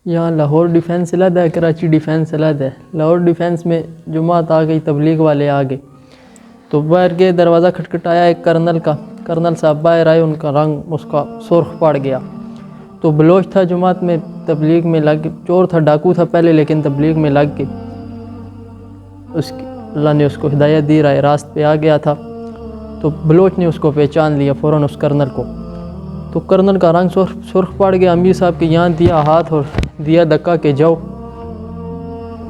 یہاں لاہور ڈیفینس علیحدہ ہے، کراچی ڈیفینس علیحدہ ہے۔ لاہور ڈیفینس میں جماعت آ گئی، تبلیغ والے آ گئے تو باہر کے دروازہ کھٹکھٹایا ایک کرنل کا، کرنل صاحب باہر آئے، ان کا رنگ اس کا سرخ پڑ گیا تو بلوچ تھا جماعت میں، تبلیغ میں لگ، چور تھا، ڈاکو تھا پہلے لیکن تبلیغ میں لگ کے اللہ نے اس کو ہدایت دی، رائے راست پہ آ گیا تھا تو بلوچ نے اس کو پہچان لیا فوراً اس کرنل کو، تو کرنل کا رنگ سرخ پڑ گیا، امیر صاحب کے یہاں دیا ہاتھ اور دیا دھکا کہ جاؤ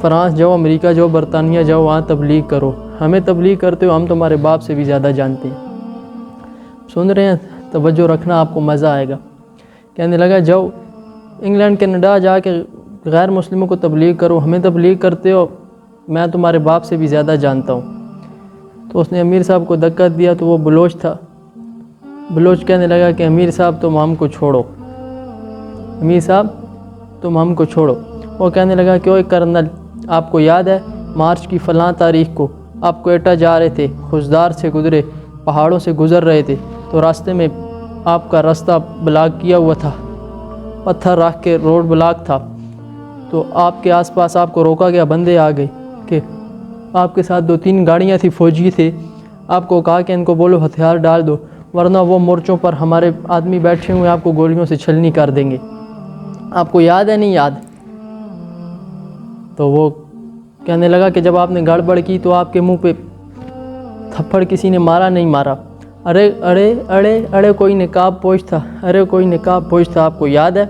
فرانس جاؤ، امریکہ جاؤ، برطانیہ جاؤ، وہاں تبلیغ کرو، ہمیں تبلیغ کرتے ہو، ہم تمہارے باپ سے بھی زیادہ جانتے ہیں۔ سن رہے ہیں؟ توجہ رکھنا، آپ کو مزہ آئے گا۔ کہنے لگا جاؤ انگلینڈ کینیڈا جا کے غیر مسلموں کو تبلیغ کرو، ہمیں تبلیغ کرتے ہو، میں تمہارے باپ سے بھی زیادہ جانتا ہوں۔ تو اس نے امیر صاحب کو دھکا دیا تو وہ بلوچ تھا، بلوچ کہنے لگا کہ امیر صاحب تم ہم کو چھوڑو، امیر صاحب تم ہم کو چھوڑو۔ وہ کہنے لگا کہ اوے کرنل، آپ کو یاد ہے مارچ کی فلاں تاریخ کو آپ کوئٹہ جا رہے تھے، خضدار سے گزرے، پہاڑوں سے گزر رہے تھے تو راستے میں آپ کا راستہ بلاک کیا ہوا تھا، پتھر رکھ کے روڈ بلاک تھا، تو آپ کے آس پاس آپ کو روکا گیا، بندے آ گئے کہ آپ کے ساتھ 2-3 گاڑیاں تھی، فوجی تھے، آپ کو کہا کہ ان کو بولو ہتھیار ڈال دو ورنہ وہ مورچوں پر ہمارے آدمی بیٹھے ہوئے آپ کو گولیوں سے چھلنی کر دیں گے، آپ کو یاد ہے نہیں یاد؟ تو وہ کہنے لگا کہ جب آپ نے گڑبڑ کی تو آپ کے منہ پہ تھپڑ کسی نے مارا نہیں مارا؟ ارے اڑے اڑے اڑے کوئی نقاب پوش تھا، ارے کوئی نقاب پوش تھا، آپ کو یاد ہے؟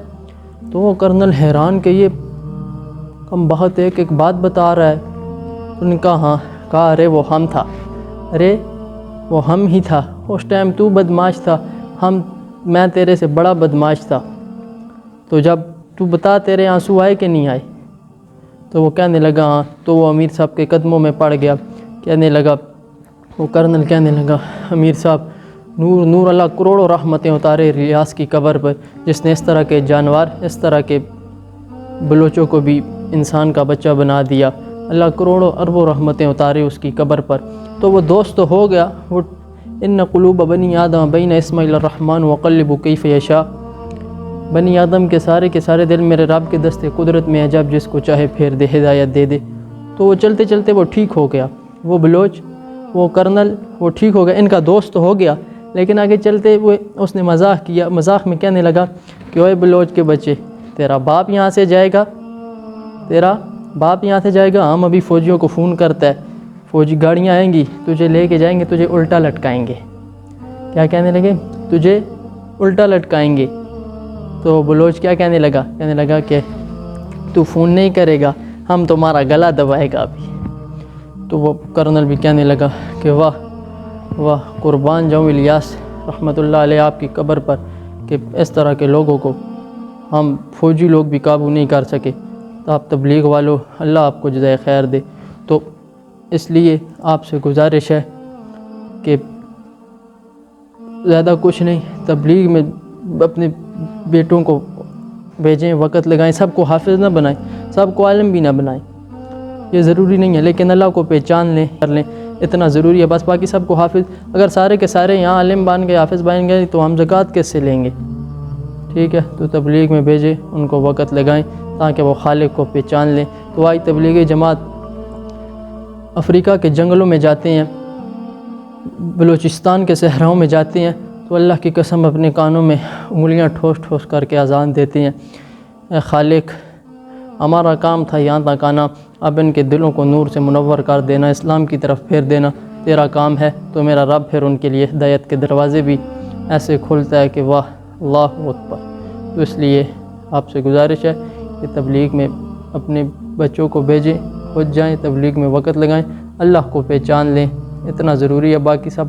تو وہ کرنل حیران کہ یہ کم بہت ایک بات بتا رہا ہے۔ تو نے کہا ہاں، کہا ارے وہ ہم تھا، ارے وہ ہم ہی تھا، اس ٹائم تو بدماش تھا، میں تیرے سے بڑا بدماش تھا، تو جب تو بتا تیرے آنسو آئے کہ نہیں آئے؟ تو وہ کہنے لگا ہاں، تو وہ امیر صاحب کے قدموں میں پڑ گیا، کہنے لگا، وہ کرنل کہنے لگا امیر صاحب نور نور اللہ کروڑوں رحمتیں اتارے ریاض کی قبر پر، جس نے اس طرح کے جانور، اس طرح کے بلوچوں کو بھی انسان کا بچہ بنا دیا، اللہ کروڑوں اربوں رحمتیں اتارے اس کی قبر پر۔ تو وہ دوست تو ہو گیا، وہ ان قلوب بنی آدم بین اسماعیل الرحمن وقلب کیف یشاء، بنی آدم کے سارے دل میرے رب کے دستے قدرت میں ہے، جب جس کو چاہے پھیر دے، ہدایت دے دے۔ تو وہ چلتے چلتے وہ ٹھیک ہو گیا، وہ بلوچ، وہ کرنل، وہ ٹھیک ہو گیا، ان کا دوست ہو گیا، لیکن آگے چلتے ہوئے اس نے مزاح کیا، مزاح میں کہنے لگا کہ اوے بلوچ کے بچے، تیرا باپ یہاں سے جائے گا، تیرا باپ یہاں سے جائے گا، ہم ابھی فوجیوں کو فون کرتا ہے، فوجی گاڑیاں آئیں گی، تجھے لے کے جائیں گے، تجھے الٹا لٹکائیں گے۔ کیا کہنے لگے؟ تجھے الٹا لٹکائیں گے۔ تو بلوچ کیا کہنے لگا کہ تو فون نہیں کرے گا، ہم تمہارا گلا دبائے گا ابھی۔ تو وہ کرنل بھی کہنے لگا کہ واہ واہ، قربان جاؤں الیاس رحمۃ اللہ علیہ آپ کی قبر پر کہ اس طرح کے لوگوں کو ہم فوجی لوگ بھی قابو نہیں کر سکے، تو آپ تبلیغ والوں، اللہ آپ کو جزائے خیر دے۔ تو اس لیے آپ سے گزارش ہے کہ زیادہ کچھ نہیں، تبلیغ میں اپنے بیٹوں کو بھیجیں، وقت لگائیں، سب کو حافظ نہ بنائیں، سب کو عالم بھی نہ بنائیں، یہ ضروری نہیں ہے، لیکن اللہ کو پہچان لیں، کر لیں، اتنا ضروری ہے بس، باقی سب کو حافظ، اگر سارے کے سارے یہاں عالم بن گئے، حافظ بن گئے تو ہم زکوٰۃ کس سے لیں گے؟ ٹھیک ہے، تو تبلیغ میں بھیجیں، ان کو وقت لگائیں تاکہ وہ خالق کو پہچان لیں۔ تو آج تبلیغی جماعت افریقہ کے جنگلوں میں جاتے ہیں، بلوچستان کے صحراؤں میں جاتے ہیں، تو اللہ کی قسم اپنے کانوں میں انگلیاں ٹھوس ٹھوس کر کے اذان دیتے ہیں، اے خالق ہمارا کام تھا یہاں تک آنا، اب ان کے دلوں کو نور سے منور کر دینا، اسلام کی طرف پھیر دینا تیرا کام ہے۔ تو میرا رب پھر ان کے لیے ہدایت کے دروازے بھی ایسے کھلتا ہے کہ واہ اللہ اکبر۔ تو اس لیے آپ سے گزارش ہے کہ تبلیغ میں اپنے بچوں کو بھیجیں، خود جائیں، تبلیغ میں وقت لگائیں، اللہ کو پہچان لیں، اتنا ضروری ہے، باقی سب